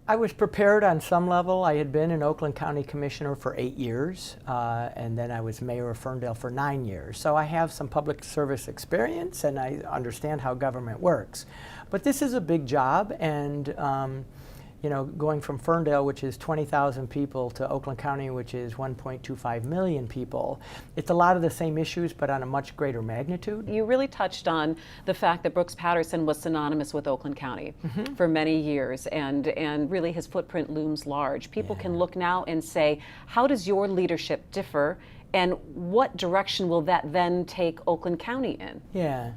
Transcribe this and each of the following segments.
I was prepared on some level. I had been an Oakland County Commissioner for 8 years, and then I was Mayor of Ferndale for 9 years. So I have some public service experience, and I understand how government works. But this is a big job, and going from Ferndale, which is 20,000 people, to Oakland County, which is 1.25 million people, it's a lot of the same issues, but on a much greater magnitude. You really touched on the fact that Brooks Patterson was synonymous with Oakland County for many years, and really his footprint looms large. People can look now and say, how does your leadership differ, and what direction will that then take Oakland County in? Yeah.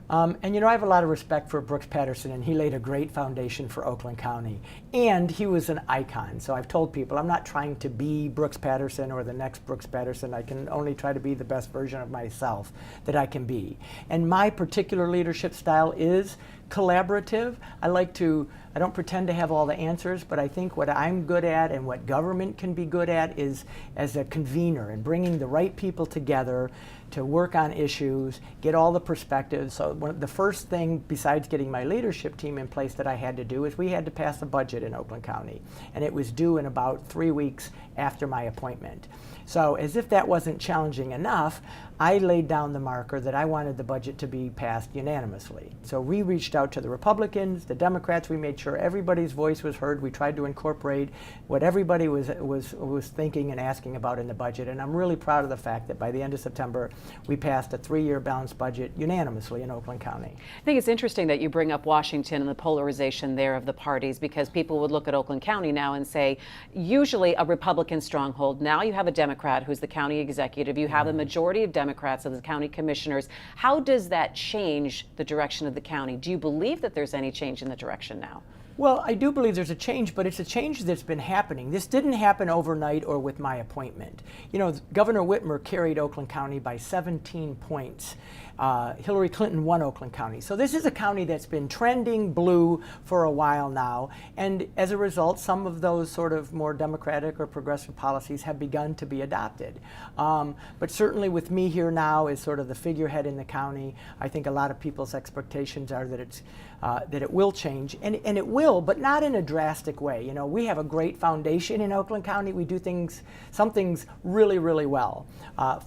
I have a lot of respect for Brooks Patterson, and he laid a great foundation for Oakland County. And he was an icon. So I've told people I'm not trying to be Brooks Patterson or the next Brooks Patterson. I can only try to be the best version of myself that I can be. And my particular leadership style is collaborative. I don't pretend to have all the answers, but I think what I'm good at and what government can be good at is as a convener and bringing the right people together to work on issues, get all the perspectives. So the first thing, besides getting my leadership team in place, that I had to do is we had to pass a budget in Oakland County, and it was due in about 3 weeks after my appointment. So as if that wasn't challenging enough, I laid down the marker that I wanted the budget to be passed unanimously. So we reached out to the Republicans, the Democrats. We made sure everybody's voice was heard. We tried to incorporate what everybody was thinking and asking about in the budget. And I'm really proud of the fact that by the end of September, we passed a 3-year balanced budget unanimously in Oakland County. I think it's interesting that you bring up Washington and the polarization there of the parties, because people would look at Oakland County now and say, usually a Republican stronghold. Now you have a Democrat who's the county executive. You have a majority of Democrats as the county commissioners. How does that change the direction of the county? Do you believe that there's any change in the direction now? Well, I do believe there's a change, but it's a change that's been happening. This didn't happen overnight or with my appointment. Governor Whitmer carried Oakland County by 17 points. Hillary Clinton won Oakland County. So this is a county that's been trending blue for a while now, and as a result, some of those sort of more democratic or progressive policies have begun to be adopted. But certainly with me here now as sort of the figurehead in the county, I think a lot of people's expectations are that that it will change, and it will, but not in a drastic way. We have a great foundation in Oakland County. We do some things really, really well.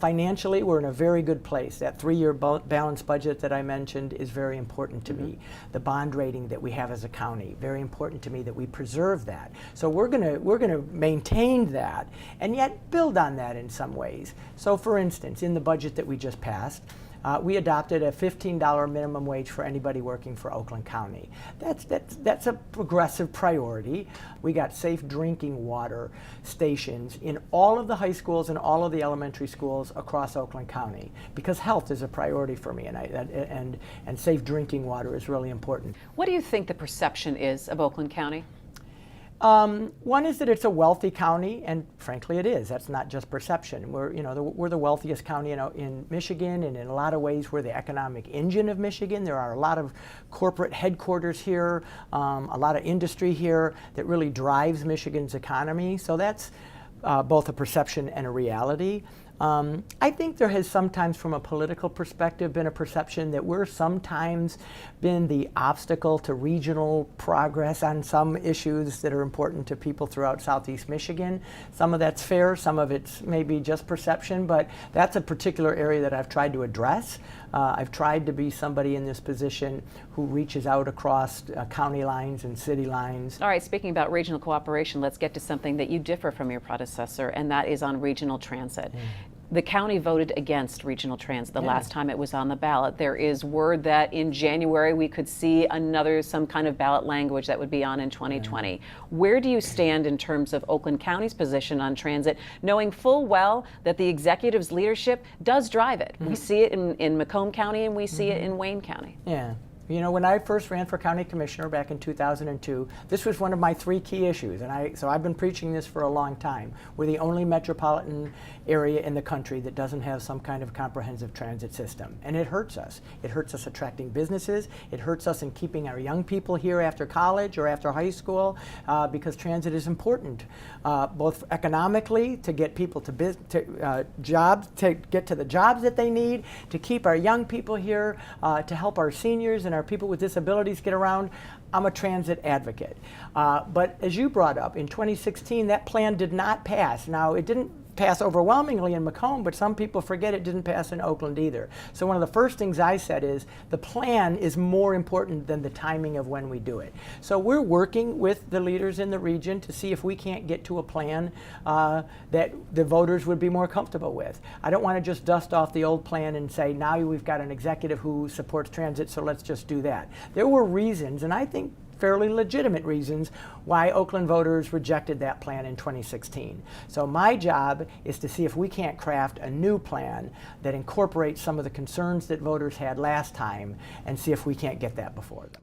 Financially, we're in a very good place. That 3-year balanced budget that I mentioned is very important to me. The bond rating that we have as a county, very important to me that we preserve that. So we're gonna maintain that and yet build on that in some ways. So for instance, in the budget that we just passed, we adopted a $15 minimum wage for anybody working for Oakland County. That's a progressive priority. We got safe drinking water stations in all of the high schools and all of the elementary schools across Oakland County, because health is a priority for me, and safe drinking water is really important. What do you think the perception is of Oakland County? One is that it's a wealthy county, and frankly it is. That's not just perception. We're the wealthiest county in Michigan, and in a lot of ways we're the economic engine of Michigan. There are a lot of corporate headquarters here, a lot of industry here that really drives Michigan's economy. So that's both a perception and a reality. I think there has sometimes, from a political perspective, been a perception that we're sometimes been the obstacle to regional progress on some issues that are important to people throughout Southeast Michigan. Some of that's fair, some of it's maybe just perception, but that's a particular area that I've tried to address. I've tried to be somebody in this position who reaches out across county lines and city lines. All right, speaking about regional cooperation, let's get to something that you differ from your predecessor, and that is on regional transit. The county voted against regional transit the last time it was on the ballot. There is word that in January we could see some kind of ballot language that would be on in 2020. Where do you stand in terms of Oakland County's position on transit, knowing full well that the executive's leadership does drive it? We see it in Macomb County, and we see it in Wayne County. Yeah. When I first ran for county commissioner back in 2002, this was one of my 3 key issues, and so I've been preaching this for a long time. We're the only metropolitan area in the country that doesn't have some kind of comprehensive transit system, and it hurts us. It hurts us attracting businesses. It hurts us in keeping our young people here after college or after high school, because transit is important, both economically to get people to jobs, to get to the jobs that they need, to keep our young people here, to help our seniors and our people with disabilities get around. I'm a transit advocate. But as you brought up, in 2016, that plan did not pass. Now, it didn't pass overwhelmingly in Macomb, but some people forget it didn't pass in Oakland either. So one of the first things I said is the plan is more important than the timing of when we do it. So we're working with the leaders in the region to see if we can't get to a plan that the voters would be more comfortable with. I don't want to just dust off the old plan and say, now we've got an executive who supports transit, so let's just do that. There were reasons, and I think fairly legitimate reasons, why Oakland voters rejected that plan in 2016. So my job is to see if we can't craft a new plan that incorporates some of the concerns that voters had last time and see if we can't get that before them.